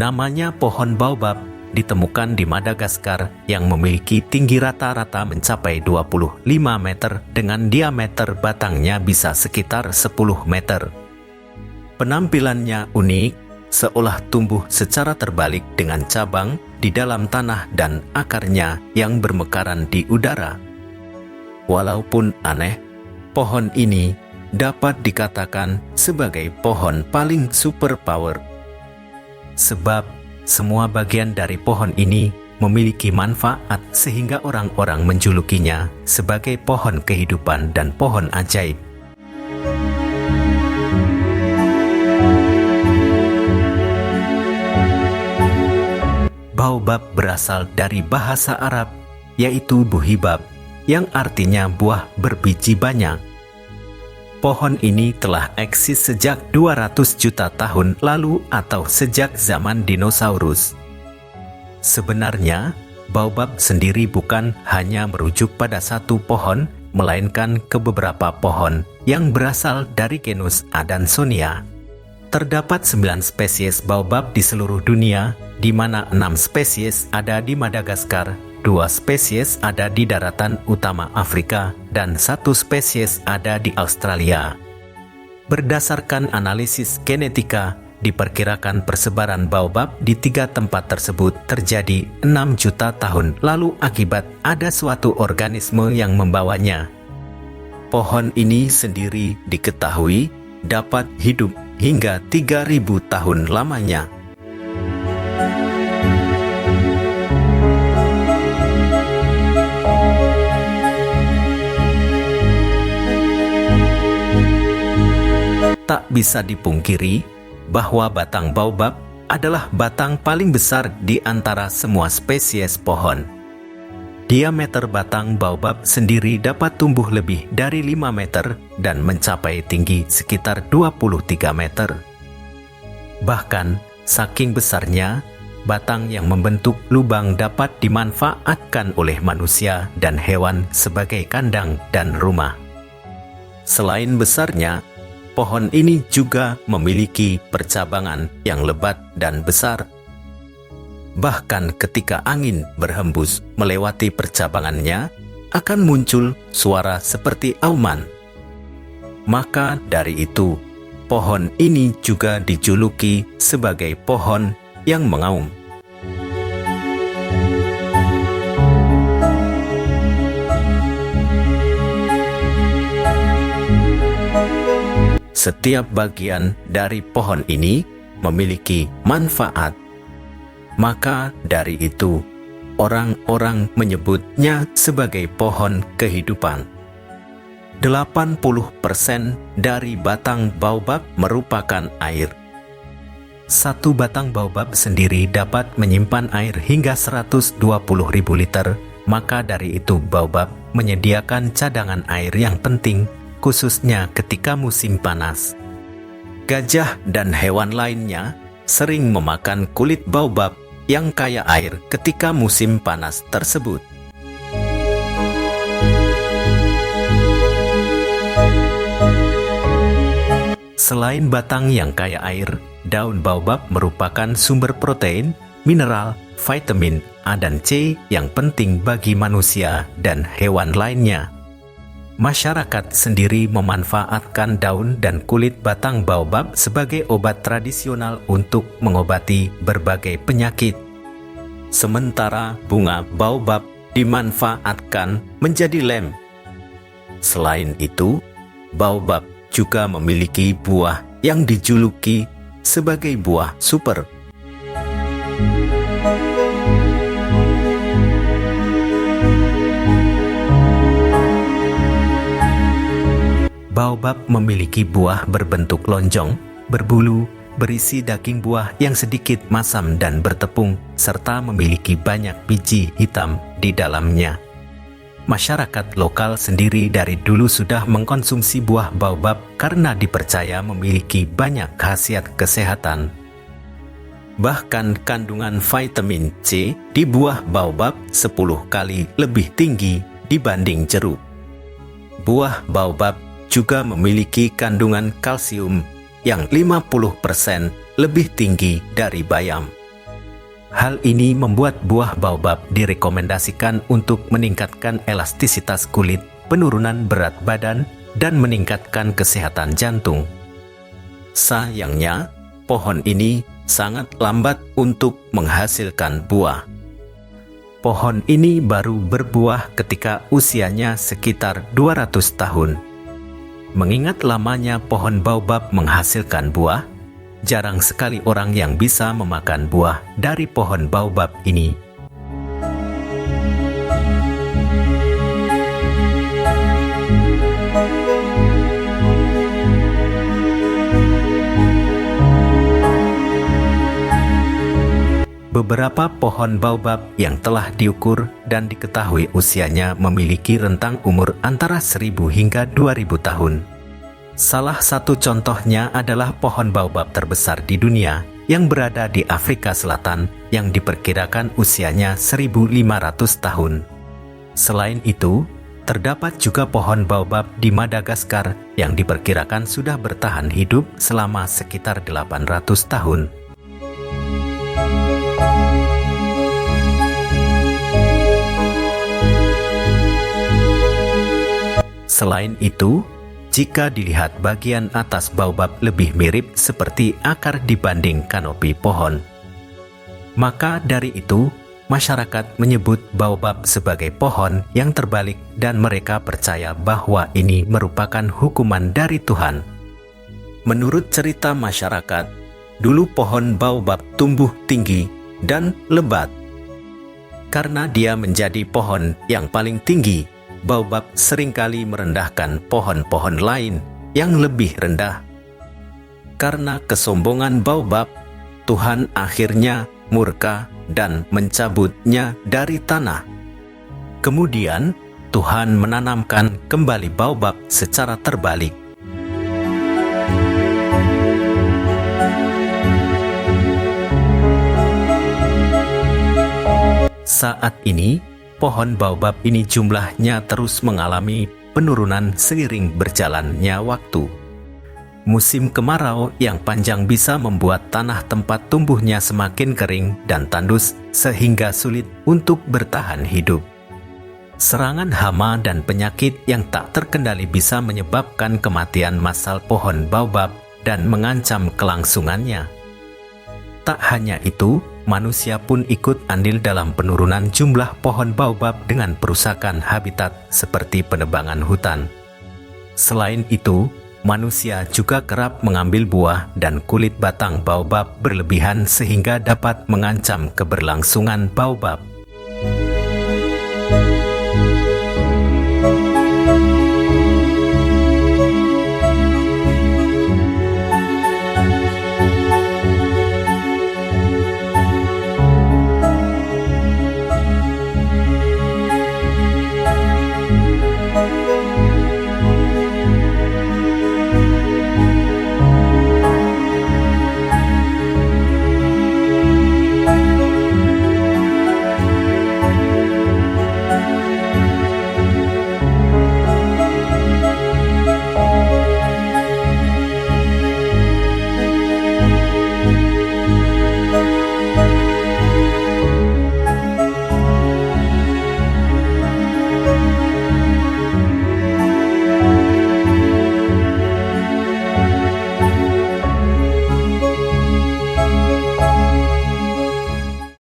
Namanya pohon baobab ditemukan di Madagaskar yang memiliki tinggi rata-rata mencapai 25 meter dengan diameter batangnya bisa sekitar 10 meter. Penampilannya unik, seolah tumbuh secara terbalik dengan cabang di dalam tanah dan akarnya yang bermekaran di udara. Walaupun aneh, pohon ini dapat dikatakan sebagai pohon paling superpower. Sebab semua bagian dari pohon ini memiliki manfaat sehingga orang-orang menjulukinya sebagai pohon kehidupan dan pohon ajaib. Baobab berasal dari bahasa Arab, yaitu buhibab, yang artinya buah berbiji banyak. Pohon ini telah eksis sejak 200 juta tahun lalu atau sejak zaman dinosaurus. Sebenarnya, baobab sendiri bukan hanya merujuk pada satu pohon, melainkan ke beberapa pohon yang berasal dari genus Adansonia. Terdapat 9 spesies baobab di seluruh dunia, di mana 6 spesies ada di Madagaskar, 2 spesies ada di daratan utama Afrika, dan 1 spesies ada di Australia. Berdasarkan analisis genetika, diperkirakan persebaran baobab di 3 tempat tersebut terjadi 6 juta tahun lalu akibat ada suatu organisme yang membawanya. Pohon ini sendiri diketahui dapat hidup hingga 3.000 tahun lamanya. Tak bisa dipungkiri bahwa batang baobab adalah batang paling besar di antara semua spesies pohon. Diameter batang baobab sendiri dapat tumbuh lebih dari 5 meter dan mencapai tinggi sekitar 23 meter. Bahkan, saking besarnya, batang yang membentuk lubang dapat dimanfaatkan oleh manusia dan hewan sebagai kandang dan rumah. Selain besarnya, pohon ini juga memiliki percabangan yang lebat dan besar. Bahkan ketika angin berhembus melewati percabangannya, akan muncul suara seperti auman. Maka dari itu, pohon ini juga dijuluki sebagai pohon yang mengaum. Setiap bagian dari pohon ini memiliki manfaat. Maka dari itu, orang-orang menyebutnya sebagai pohon kehidupan. 80% dari batang baobab merupakan air. Satu batang baobab sendiri dapat menyimpan air hingga 120.000 liter. Maka dari itu baobab menyediakan cadangan air yang penting, khususnya ketika musim panas. Gajah dan hewan lainnya sering memakan kulit baobab yang kaya air ketika musim panas tersebut. Selain batang yang kaya air, daun baobab merupakan sumber protein, mineral, vitamin A dan C yang penting bagi manusia dan hewan lainnya. Masyarakat sendiri memanfaatkan daun dan kulit batang baobab sebagai obat tradisional untuk mengobati berbagai penyakit. Sementara bunga baobab dimanfaatkan menjadi lem. Selain itu, baobab juga memiliki buah yang dijuluki sebagai buah super. Baobab memiliki buah berbentuk lonjong, berbulu, berisi daging buah yang sedikit masam dan bertepung, serta memiliki banyak biji hitam di dalamnya. Masyarakat lokal sendiri dari dulu sudah mengkonsumsi buah baobab karena dipercaya memiliki banyak khasiat kesehatan. Bahkan kandungan vitamin C di buah baobab 10 kali lebih tinggi dibanding jeruk. Buah baobab juga memiliki kandungan kalsium yang 50% lebih tinggi dari bayam. Hal ini membuat buah baobab direkomendasikan untuk meningkatkan elastisitas kulit, penurunan berat badan, dan meningkatkan kesehatan jantung. Sayangnya, pohon ini sangat lambat untuk menghasilkan buah. Pohon ini baru berbuah ketika usianya sekitar 200 tahun. Mengingat lamanya pohon baobab menghasilkan buah, jarang sekali orang yang bisa memakan buah dari pohon baobab ini. Beberapa pohon baobab yang telah diukur dan diketahui usianya memiliki rentang umur antara 1000 hingga 2000 tahun. Salah satu contohnya adalah pohon baobab terbesar di dunia yang berada di Afrika Selatan yang diperkirakan usianya 1500 tahun. Selain itu, terdapat juga pohon baobab di Madagaskar yang diperkirakan sudah bertahan hidup selama sekitar 800 tahun. Selain itu, jika dilihat bagian atas baobab lebih mirip seperti akar dibanding kanopi pohon. Maka dari itu, masyarakat menyebut baobab sebagai pohon yang terbalik dan mereka percaya bahwa ini merupakan hukuman dari Tuhan. Menurut cerita masyarakat, dulu pohon baobab tumbuh tinggi dan lebat. Karena dia menjadi pohon yang paling tinggi, baobab seringkali merendahkan pohon-pohon lain yang lebih rendah. Karena kesombongan baobab, Tuhan akhirnya murka dan mencabutnya dari tanah. Kemudian, Tuhan menanamkan kembali baobab secara terbalik. Saat ini, pohon baobab ini jumlahnya terus mengalami penurunan seiring berjalannya waktu. Musim kemarau yang panjang bisa membuat tanah tempat tumbuhnya semakin kering dan tandus sehingga sulit untuk bertahan hidup. Serangan hama dan penyakit yang tak terkendali bisa menyebabkan kematian massal pohon baobab dan mengancam kelangsungannya. Tak hanya itu, manusia pun ikut andil dalam penurunan jumlah pohon baobab dengan perusakan habitat seperti penebangan hutan. Selain itu, manusia juga kerap mengambil buah dan kulit batang baobab berlebihan sehingga dapat mengancam keberlangsungan baobab.